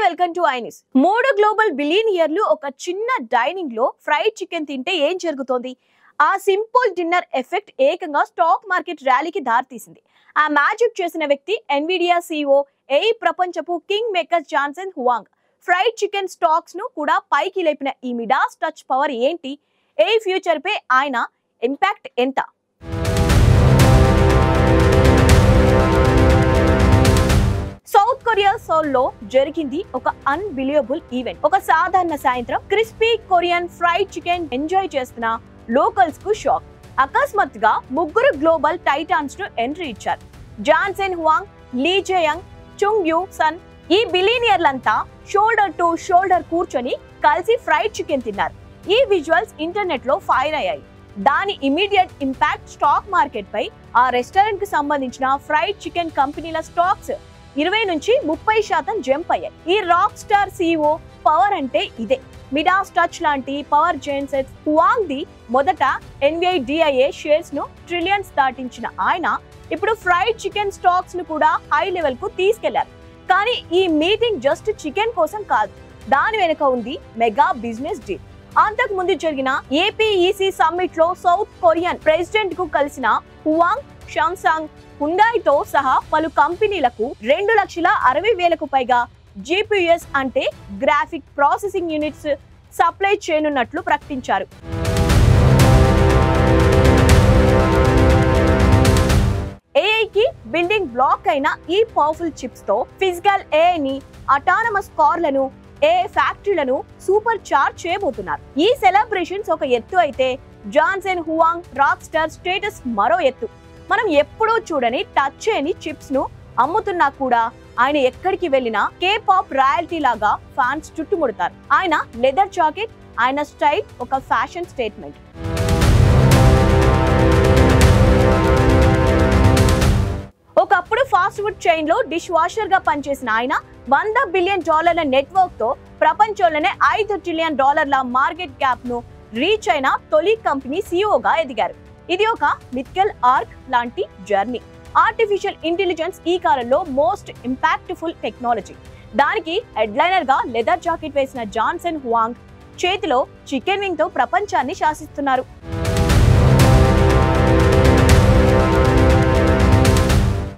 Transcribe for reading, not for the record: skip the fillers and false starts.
Welcome to ఐనిస్. 3 global బిలియనియర్లు ఒక చిన్న డైనింగ్ లో ఫ్రైడ్ చికెన్ తింటే ఏం జరుగుతోంది? ఆ సింపుల్ డిన్నర్ ఎఫెక్ట్ ఏకంగా స్టాక్ మార్కెట్ ర్యాలీకి దారితీసింది. ఆ మ్యాజిక్ చేసిన వ్యక్తి ఎన్విడియా CEO, AI ప్రపంచపు king maker Johnson Huang. Fried chicken stocks ను కూడా పైకి లేపిన ఈ మిడాస్ టచ్ పవర్ ఏంటి? AI ఫ్యూచర్ పై ఆయన ఇంపాక్ట్ ఎంత? సౌత్ కొరియా సోల్ లో జరిగింది ఒక అన్బిలీవబుల్ ఈవెంట్. ఒక సాధారణ సాయంత్రం crispy Korean fried chicken enjoy చేస్తున్న లోకల్స్ కు షాక్. అకస్మాత్తుగా ముగ్గురు గ్లోబల్ టైటాన్స్ ను ఎంట్రీ ఇచ్చారు. Jensen Huang, Lee Jaeyong, Chung Euisun. ఈ బిలియనియర్లంతా షోల్డర్ టు షోల్డర్ కూర్చొని కలిసి ఫ్రైడ్ చికెన్ తిన్నారు. ఈ విజువల్స్ ఇంటర్నెట్ లో ఫైర్ అయ్యాయి. దాని ఇమీడియట్ ఇంపాక్ట్ స్టాక్ మార్కెట్ పై ఆ రెస్టారెంట్ కు సంబంధించిన ఫ్రైడ్ చికెన్ కంపెనీల స్టాక్స్ 20 నుంచి 30% జంప్ అయ్యాయి. ఈ రాక్ స్టార్ CEO పవర్ అంటే ఇదే. మిడాస్ టచ్ లాంటి పవర్ జెన్సెట్ హువాంగ్ ది మొదట NVIDIA షేర్స్ ను ట్రిలియన్స్ దాటించిన ఆయన ఇప్పుడు ఫ్రైడ్ చికెన్ స్టాక్స్ ను కూడా హై లెవెల్ కు తీసుకెళ్లారు. కానీ ఈ మీటింగ్ జస్ట్ చికెన్ కోసం కాదు, దాని వెనుక ఉంది మెగా బిజినెస్ డీల్. అంతకు ముందు జరిగిన APEC సమ్మిట్ లో సౌత్ కొరియన్ ప్రెసిడెంట్ కు కలిసిన హువాంగ్ శాంసాంగ్ హుండాయితో సహా పలు కంపెనీలకు 2,60,000కు పైగా GPS అంటే గ్రాఫిక్ ప్రాసెసింగ్ యూనిట్స్ సప్లై చేయనున్నట్లు ప్రకటించారు. AI కి బిల్డింగ్ బ్లాక్ అయిన ఈ పవర్ఫుల్ చిప్స్ తో ఫిజికల్ AI ని, అటానమస్ కార్లను, AI ఫ్యాక్టరీలను సూపర్ చార్జ్ చేయబోతున్నారు. ఈ సెలబ్రేషన్స్ ఒక ఎత్తు అయితే Johnson Huang rock star status మరో ఎత్తు. మనం ఎప్పుడూ చూడని టచ్ చేయని చిప్స్ ను అమ్ముతున్నా కూడా ఆయన ఎక్కడికి వెళ్ళినా K-pop రాయల్టీ లాగా ఫ్యాన్స్ చుట్టుముడతారు. ఆయన లెదర్ జాకెట్, ఆయన స్టైల్ ఒక ఫ్యాషన్ స్టేట్మెంట్. ఒకప్పుడు ఫాస్ట్ ఫుడ్ చైన్ లో డిష్ వాషర్ గా పనిచేసిన ఆయన $100 బిలియన్ నెట్వర్క్ తో ప్రపంచంలోనే $5 ట్రిలియన్ మార్కెట్ క్యాప్ ను రీచ్ అయిన తొలి కంపెనీ CEO గా ఎదిగారు. ఇది ఒక మిథికల్ ఆర్క్ లాంటి జర్నీ. ఆర్టిఫిషియల్ ఇంటెలిజెన్స్ ఈ కాలంలో మోస్ట్ ఇంపాక్ట్ఫుల్ టెక్నాలజీ. దానికి హెడ్లైనర్ గా లెదర్ జాకెట్ వేసిన జాన్సన్ హువాంగ్ చేతిలో చికెన్ వింగ్ తో ప్రపంచాన్ని శాసిస్తున్నారు.